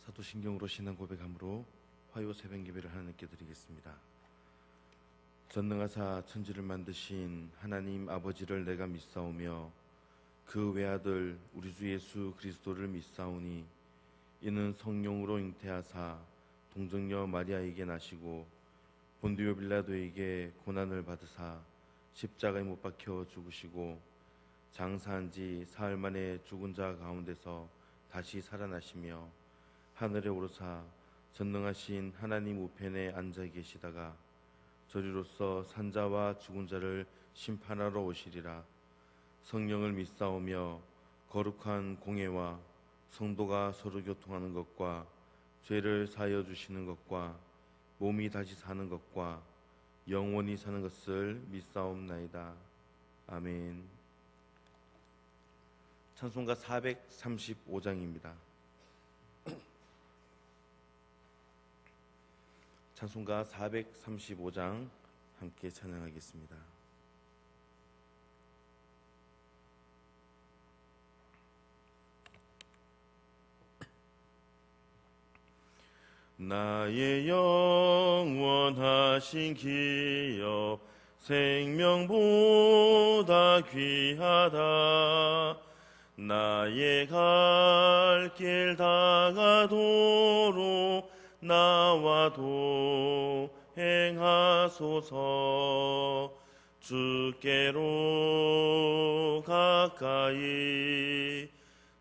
사도신경으로 신앙 고백함으로 화요 새벽 예배를 하나님께 드리겠습니다. 전능하사 천지를 만드신 하나님 아버지를 내가 믿사오며 그 외아들 우리 주 예수 그리스도를 믿사오니 이는 성령으로 잉태하사 동정녀 마리아에게 나시고 본디오 빌라도에게 고난을 받으사 십자가에 못 박혀 죽으시고 장사한 지 사흘 만에 죽은 자 가운데서 다시 살아나시며 하늘에 오르사 전능하신 하나님 우편에 앉아 계시다가 저리로서 산자와 죽은 자를 심판하러 오시리라. 성령을 믿사오며 거룩한 공예와 성도가 서로 교통하는 것과 죄를 사하여 주시는 것과 몸이 다시 사는 것과 영원히 사는 것을 믿사옵나이다. 아멘. 찬송가 435장입니다. 찬송가 435장 함께 찬양하겠습니다. 나의 영원하신 기업 생명보다 귀하다. 나의 갈 길 다가도록 나와도 행하소서. 주께로 가까이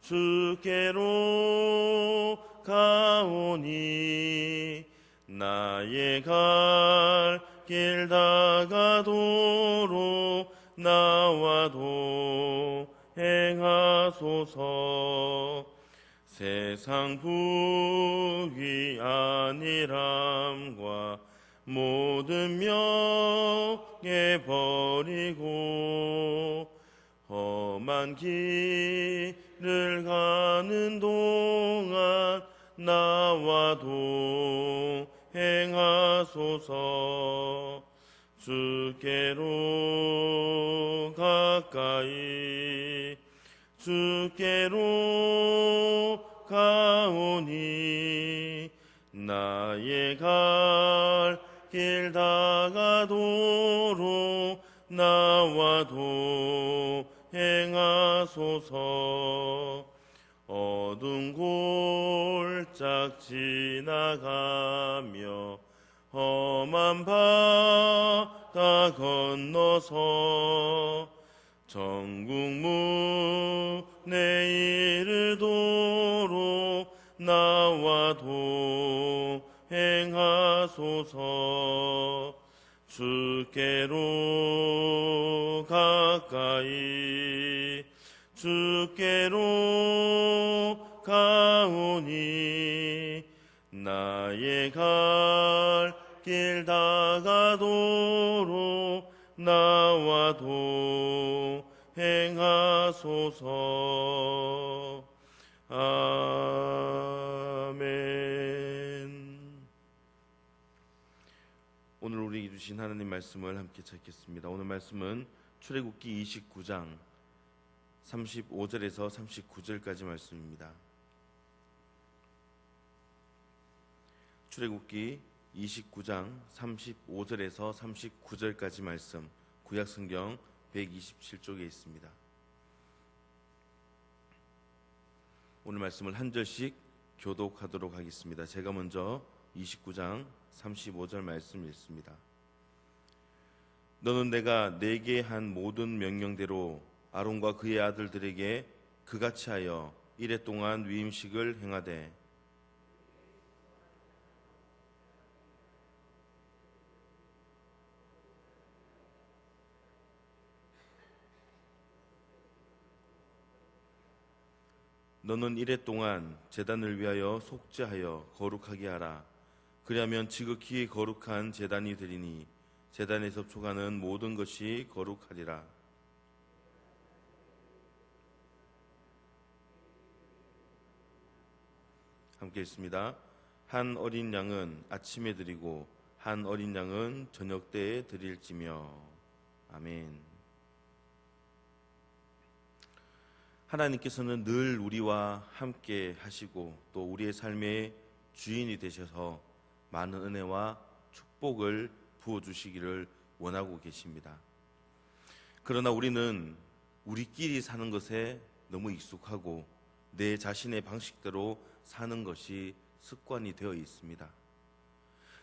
주께로 가오니 나의 갈 길 다가도록 나와도 행하소서. 세상 부귀 안일함과 모든 명예 버리고 험한 길을 가는 동안 나와도 행하소서. 주께로 가까이 주께로 가오니 나의 갈 길 다가도록 나와도 행하소서. 어두운 골짝 지나가며 험한 바다 건너서 천국 문에 이르도록 나와도 행하소서. 주께로 가까이 주께로 가오니 나의 갈 길 다가도록 나와도 행하소서. 아멘. 오늘 우리에게 주신 하나님 말씀을 함께 찾겠습니다. 오늘 말씀은 출애굽기 29장 35절에서 39절까지 말씀입니다. 출애굽기 29장 35절에서 39절까지 말씀, 구약성경 127쪽에 있습니다. 오늘 말씀을 한 절씩 교독하도록 하겠습니다. 제가 먼저 29장 35절 말씀 읽습니다. 너는 내가 네게 한 모든 명령대로 아론과 그의 아들들에게 그같이 하여 이레 동안 위임식을 행하되 너는 이레 동안 제단을 위하여 속죄하여 거룩하게 하라. 그리하면 지극히 거룩한 제단이 되리니 제단에 접촉하는 모든 것이 거룩하리라. 함께 읽습니다. 한 어린 양은 아침에 드리고 한 어린 양은 저녁 때에 드릴지며. 아멘. 하나님께서는 늘 우리와 함께 하시고 또 우리의 삶의 주인이 되셔서 많은 은혜와 축복을 부어주시기를 원하고 계십니다. 그러나 우리는 우리끼리 사는 것에 너무 익숙하고 내 자신의 방식대로 사는 것이 습관이 되어 있습니다.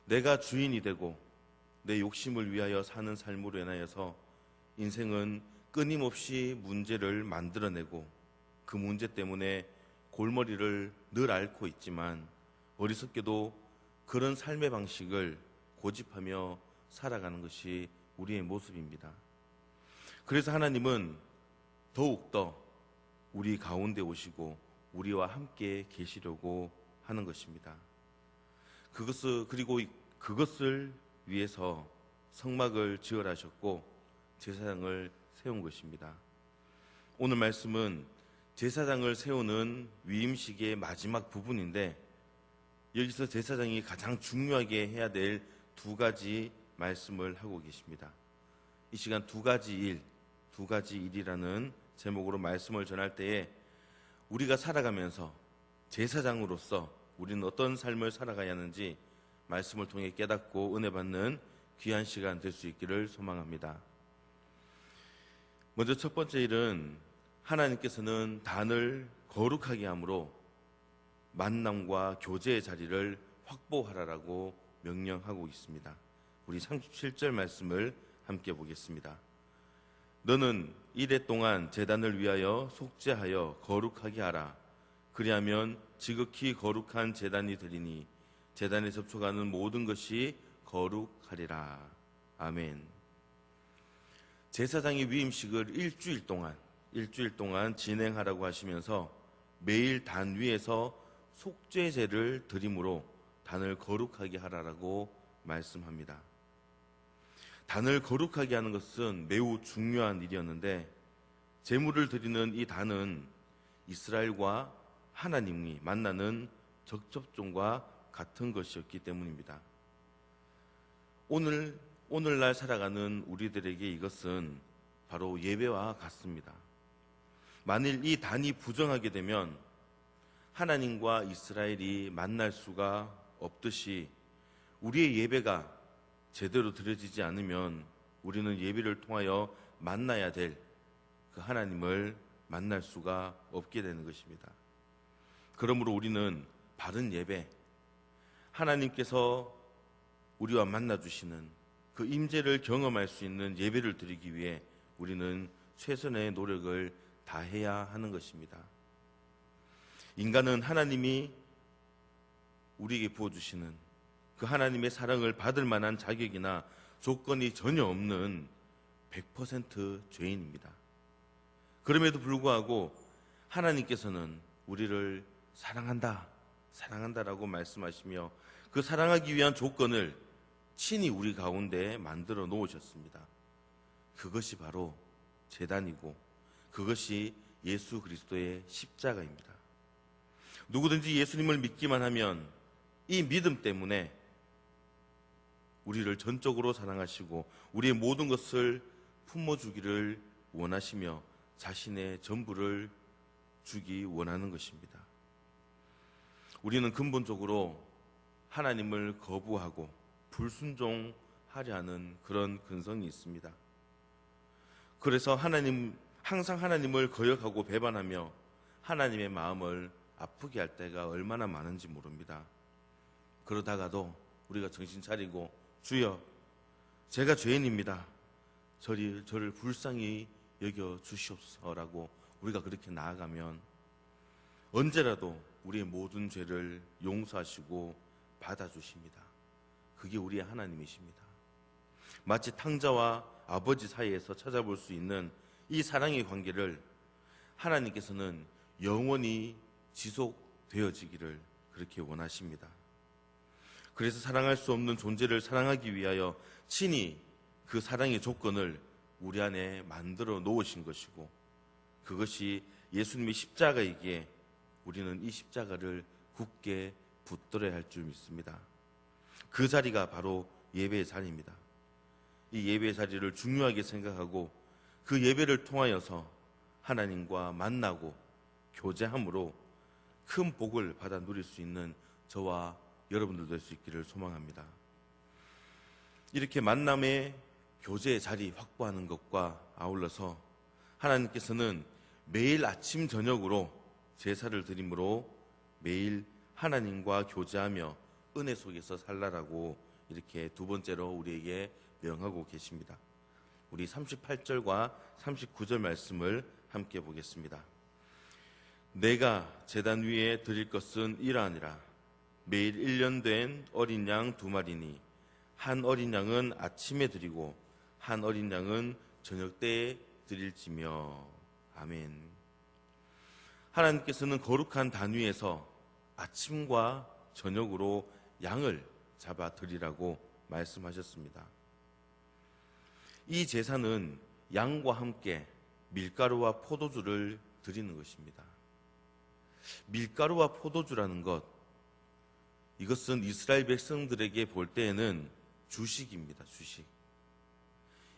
내가 주인이 되고 내 욕심을 위하여 사는 삶으로 인하여서 인생은 끊임없이 문제를 만들어내고 그 문제 때문에 골머리를 늘 앓고 있지만 어리석게도 그런 삶의 방식을 고집하며 살아가는 것이 우리의 모습입니다. 그래서 하나님은 더욱더 우리 가운데 오시고 우리와 함께 계시려고 하는 것입니다. 그것을 위해서 성막을 지으라 하셨고 제사장을 세운 것입니다. 오늘 말씀은 제사장을 세우는 위임식의 마지막 부분인데 여기서 제사장이 가장 중요하게 해야 될 두 가지 말씀을 하고 계십니다. 이 시간 두 가지 일이라는 제목으로 말씀을 전할 때에 우리가 살아가면서 제사장으로서 우리는 어떤 삶을 살아가야 하는지 말씀을 통해 깨닫고 은혜 받는 귀한 시간 될 수 있기를 소망합니다. 먼저 첫 번째 일은 하나님께서는 단을 거룩하게 함으로 만남과 교제의 자리를 확보하라라고 명령하고 있습니다. 우리 37절 말씀을 함께 보겠습니다. 너는 이레 동안 제단을 위하여 속죄하여 거룩하게 하라. 그리하면 지극히 거룩한 제단이 되리니 제단에 접촉하는 모든 것이 거룩하리라. 아멘. 제사장의 위임식을 일주일 동안 진행하라고 하시면서 매일 단 위에서 속죄제를 드림으로 단을 거룩하게 하라라고 말씀합니다. 단을 거룩하게 하는 것은 매우 중요한 일이었는데 제물을 드리는 이 단은 이스라엘과 하나님이 만나는 적접점과 같은 것이었기 때문입니다. 오늘날 살아가는 우리들에게 이것은 바로 예배와 같습니다. 만일 이 단이 부정하게 되면 하나님과 이스라엘이 만날 수가 없듯이 우리의 예배가 제대로 드려지지 않으면 우리는 예배를 통하여 만나야 될 그 하나님을 만날 수가 없게 되는 것입니다. 그러므로 우리는 바른 예배, 하나님께서 우리와 만나주시는 그 임재를 경험할 수 있는 예배를 드리기 위해 우리는 최선의 노력을 다해야 하는 것입니다. 인간은 하나님이 우리에게 부어주시는 그 하나님의 사랑을 받을 만한 자격이나 조건이 전혀 없는 100% 죄인입니다. 그럼에도 불구하고 하나님께서는 우리를 사랑한다라고 말씀하시며 그 사랑하기 위한 조건을 친히 우리 가운데 만들어 놓으셨습니다. 그것이 바로 제단이고 그것이 예수 그리스도의 십자가입니다. 누구든지 예수님을 믿기만 하면 이 믿음 때문에 우리를 전적으로 사랑하시고 우리의 모든 것을 품어주기를 원하시며 자신의 전부를 주기 원하는 것입니다. 우리는 근본적으로 하나님을 거부하고 불순종하려 하는 그런 근성이 있습니다. 그래서 항상 하나님을 거역하고 배반하며 하나님의 마음을 아프게 할 때가 얼마나 많은지 모릅니다. 그러다가도 우리가 정신 차리고 주여 제가 죄인입니다. 저를 불쌍히 여겨 주시옵소서라고 우리가 그렇게 나아가면 언제라도 우리의 모든 죄를 용서하시고 받아주십니다. 그게 우리의 하나님이십니다. 마치 탕자와 아버지 사이에서 찾아볼 수 있는 이 사랑의 관계를 하나님께서는 영원히 지속되어지기를 그렇게 원하십니다. 그래서 사랑할 수 없는 존재를 사랑하기 위하여 친히 그 사랑의 조건을 우리 안에 만들어 놓으신 것이고 그것이 예수님의 십자가이기에 우리는 이 십자가를 굳게 붙들어야 할 줄 믿습니다. 그 자리가 바로 예배의 자리입니다. 이 예배의 자리를 중요하게 생각하고 그 예배를 통하여서 하나님과 만나고 교제함으로 큰 복을 받아 누릴 수 있는 저와 여러분들도 될 수 있기를 소망합니다. 이렇게 만남의 교제의 자리 확보하는 것과 아울러서 하나님께서는 매일 아침 저녁으로 제사를 드림으로 매일 하나님과 교제하며 은혜 속에서 살라라고 이렇게 두 번째로 우리에게 명하고 계십니다. 우리 38절과 39절 말씀을 함께 보겠습니다. 내가 제단 위에 드릴 것은 이러하니라. 매일 1년 된 어린 양 2마리니 한 어린 양은 아침에 드리고 한 어린 양은 저녁 때에 드릴지며. 아멘. 하나님께서는 거룩한 단 위에서 아침과 저녁으로 양을 잡아 드리라고 말씀하셨습니다. 이 제사는 양과 함께 밀가루와 포도주를 드리는 것입니다. 밀가루와 포도주라는 것, 이것은 이스라엘 백성들에게 볼 때에는 주식입니다. 주식.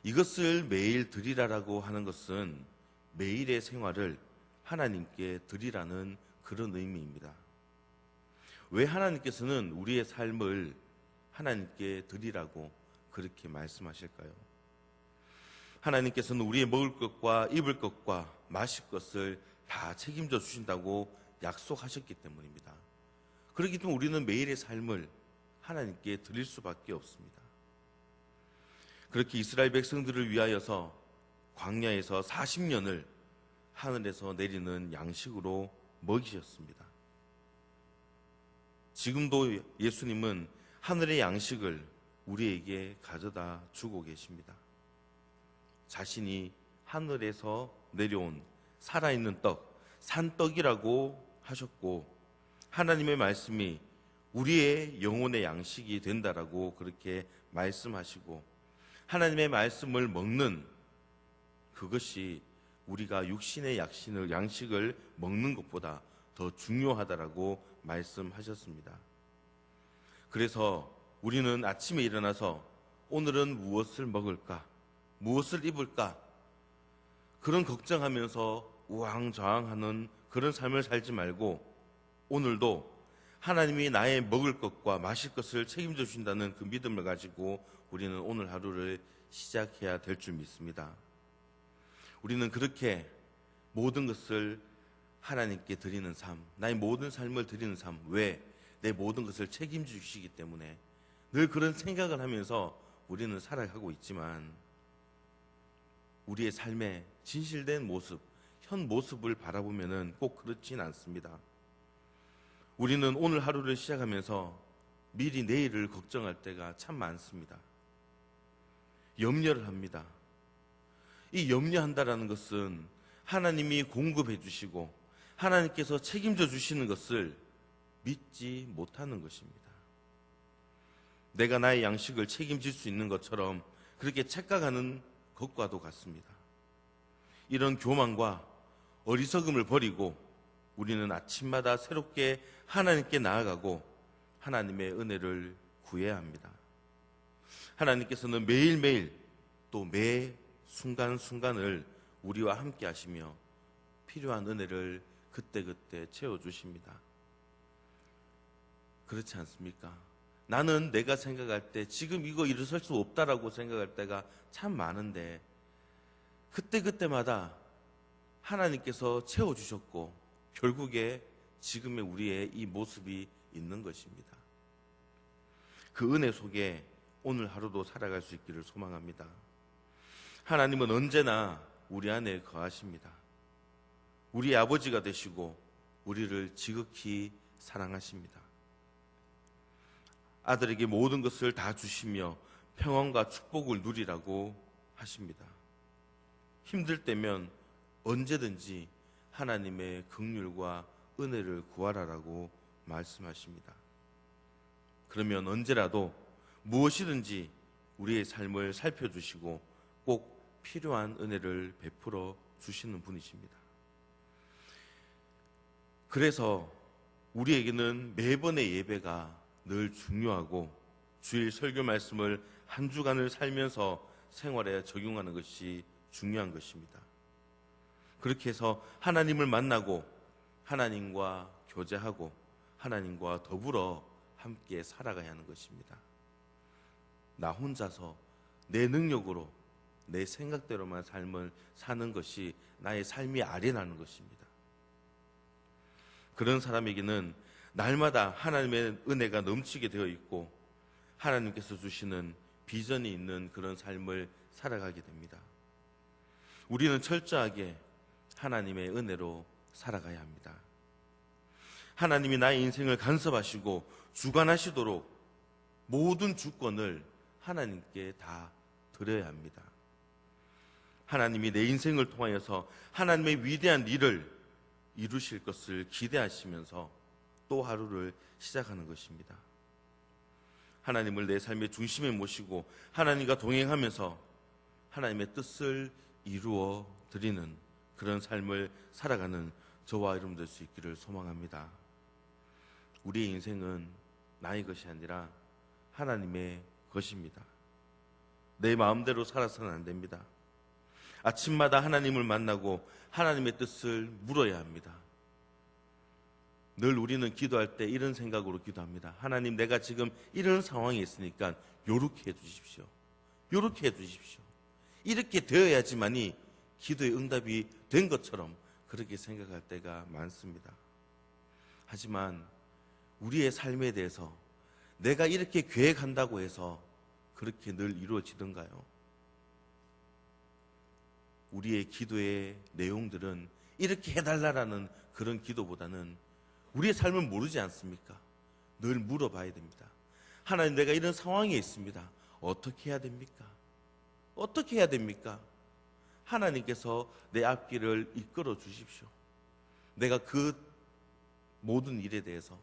이것을 매일 드리라라고 하는 것은 매일의 생활을 하나님께 드리라는 그런 의미입니다. 왜 하나님께서는 우리의 삶을 하나님께 드리라고 그렇게 말씀하실까요? 하나님께서는 우리의 먹을 것과 입을 것과 마실 것을 다 책임져 주신다고 약속하셨기 때문입니다. 그렇기 때문에 우리는 매일의 삶을 하나님께 드릴 수밖에 없습니다. 그렇게 이스라엘 백성들을 위하여서 광야에서 40년을 하늘에서 내리는 양식으로 먹이셨습니다. 지금도 예수님은 하늘의 양식을 우리에게 가져다 주고 계십니다. 자신이 하늘에서 내려온 살아있는 떡, 산떡이라고 하셨고 하나님의 말씀이 우리의 영혼의 양식이 된다라고 그렇게 말씀하시고 하나님의 말씀을 먹는 그것이 우리가 육신의 양식을 먹는 것보다 더 중요하다라고 말씀하셨습니다. 그래서 우리는 아침에 일어나서 오늘은 무엇을 먹을까? 무엇을 입을까? 그런 걱정하면서 우왕좌왕하는 그런 삶을 살지 말고 오늘도 하나님이 나의 먹을 것과 마실 것을 책임져 주신다는 그 믿음을 가지고 우리는 오늘 하루를 시작해야 될 줄 믿습니다. 우리는 그렇게 모든 것을 하나님께 드리는 삶, 나의 모든 삶을 드리는 삶, 왜? 내 모든 것을 책임져 주시기 때문에 늘 그런 생각을 하면서 우리는 살아가고 있지만 우리의 삶의 진실된 모습, 현 모습을 바라보면은 꼭 그렇진 않습니다. 우리는 오늘 하루를 시작하면서 미리 내일을 걱정할 때가 참 많습니다. 염려를 합니다. 이 염려한다라는 것은 하나님이 공급해 주시고 하나님께서 책임져 주시는 것을 믿지 못하는 것입니다. 내가 나의 양식을 책임질 수 있는 것처럼 그렇게 착각하는 것과도 같습니다. 이런 교만과 어리석음을 버리고 우리는 아침마다 새롭게 하나님께 나아가고 하나님의 은혜를 구해야 합니다. 하나님께서는 매일매일 또 매 순간순간을 우리와 함께 하시며 필요한 은혜를 그때그때 채워주십니다. 그렇지 않습니까? 나는 내가 생각할 때 지금 이거 일어설 수 없다라고 생각할 때가 참 많은데 그때그때마다 하나님께서 채워주셨고 결국에 지금의 우리의 이 모습이 있는 것입니다. 그 은혜 속에 오늘 하루도 살아갈 수 있기를 소망합니다. 하나님은 언제나 우리 안에 거하십니다. 우리의 아버지가 되시고 우리를 지극히 사랑하십니다. 아들에게 모든 것을 다 주시며 평안과 축복을 누리라고 하십니다. 힘들 때면 언제든지 하나님의 긍휼과 은혜를 구하라라고 말씀하십니다. 그러면 언제라도 무엇이든지 우리의 삶을 살펴주시고 꼭 필요한 은혜를 베풀어 주시는 분이십니다. 그래서 우리에게는 매번의 예배가 늘 중요하고 주일 설교 말씀을 한 주간을 살면서 생활에 적용하는 것이 중요한 것입니다. 그렇게 해서 하나님을 만나고 하나님과 교제하고 하나님과 더불어 함께 살아가야 하는 것입니다. 나 혼자서 내 능력으로 내 생각대로만 삶을 사는 것이 나의 삶이 아련하는 것입니다. 그런 사람에게는 날마다 하나님의 은혜가 넘치게 되어 있고 하나님께서 주시는 비전이 있는 그런 삶을 살아가게 됩니다. 우리는 철저하게 하나님의 은혜로 살아가야 합니다. 하나님이 나의 인생을 간섭하시고 주관하시도록 모든 주권을 하나님께 다 드려야 합니다. 하나님이 내 인생을 통하여서 하나님의 위대한 일을 이루실 것을 기대하시면서 또 하루를 시작하는 것입니다. 하나님을 내 삶의 중심에 모시고 하나님과 동행하면서 하나님의 뜻을 이루어 드리는 그런 삶을 살아가는 저와 여러분 될 수 있기를 소망합니다. 우리의 인생은 나의 것이 아니라 하나님의 것입니다. 내 마음대로 살아서는 안 됩니다. 아침마다 하나님을 만나고 하나님의 뜻을 물어야 합니다. 늘 우리는 기도할 때 이런 생각으로 기도합니다. 하나님, 내가 지금 이런 상황에 있으니까 요렇게 해주십시오. 요렇게 해주십시오. 이렇게 되어야지만이 기도의 응답이 된 것처럼 그렇게 생각할 때가 많습니다. 하지만 우리의 삶에 대해서 내가 이렇게 계획한다고 해서 그렇게 늘 이루어지던가요? 우리의 기도의 내용들은 이렇게 해달라라는 그런 기도보다는 우리의 삶을 모르지 않습니까? 늘 물어봐야 됩니다. 하나님, 내가 이런 상황에 있습니다. 어떻게 해야 됩니까? 어떻게 해야 됩니까? 하나님께서 내 앞길을 이끌어 주십시오. 내가 그 모든 일에 대해서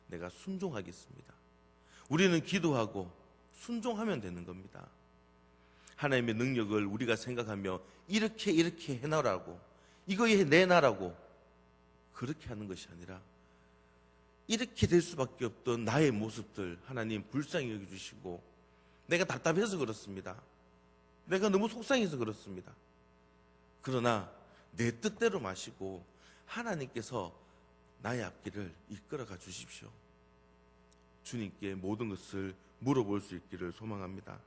내가 순종하겠습니다. 우리는 기도하고 순종하면 되는 겁니다. 하나님의 능력을 우리가 생각하며 이렇게 해놔라고, 이거 해내놔라고 그렇게 하는 것이 아니라 이렇게 될 수밖에 없던 나의 모습들 하나님 불쌍히 여겨주시고, 내가 답답해서 그렇습니다. 내가 너무 속상해서 그렇습니다. 그러나 내 뜻대로 마시고 하나님께서 나의 앞길을 이끌어가 주십시오. 주님께 모든 것을 물어볼 수 있기를 소망합니다.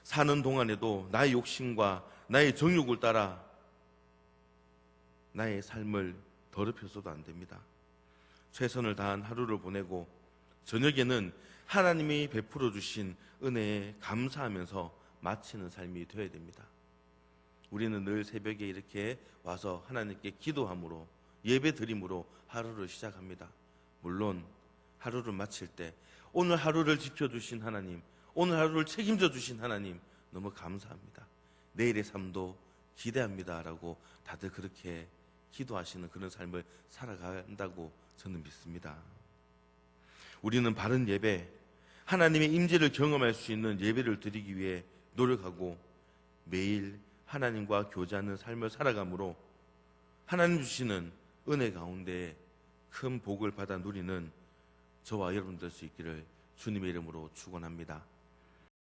사는 동안에도 나의 욕심과 나의 정욕을 따라 나의 삶을 더럽혀서도 안 됩니다. 최선을 다한 하루를 보내고 저녁에는 하나님이 베풀어 주신 은혜에 감사하면서 마치는 삶이 되어야 됩니다. 우리는 늘 새벽에 이렇게 와서 하나님께 기도함으로, 예배 드림으로 하루를 시작합니다. 물론 하루를 마칠 때 오늘 하루를 지켜주신 하나님, 오늘 하루를 책임져 주신 하나님 너무 감사합니다. 내일의 삶도 기대합니다 라고 다들 그렇게 기도하시는 그런 삶을 살아간다고 저는 믿습니다. 우리는 바른 예배, 하나님의 임재를 경험할 수 있는 예배를 드리기 위해 노력하고 매일 하나님과 교제하는 삶을 살아가므로 하나님 주시는 은혜 가운데 큰 복을 받아 누리는 저와 여러분 될 수 있기를 주님의 이름으로 축원합니다.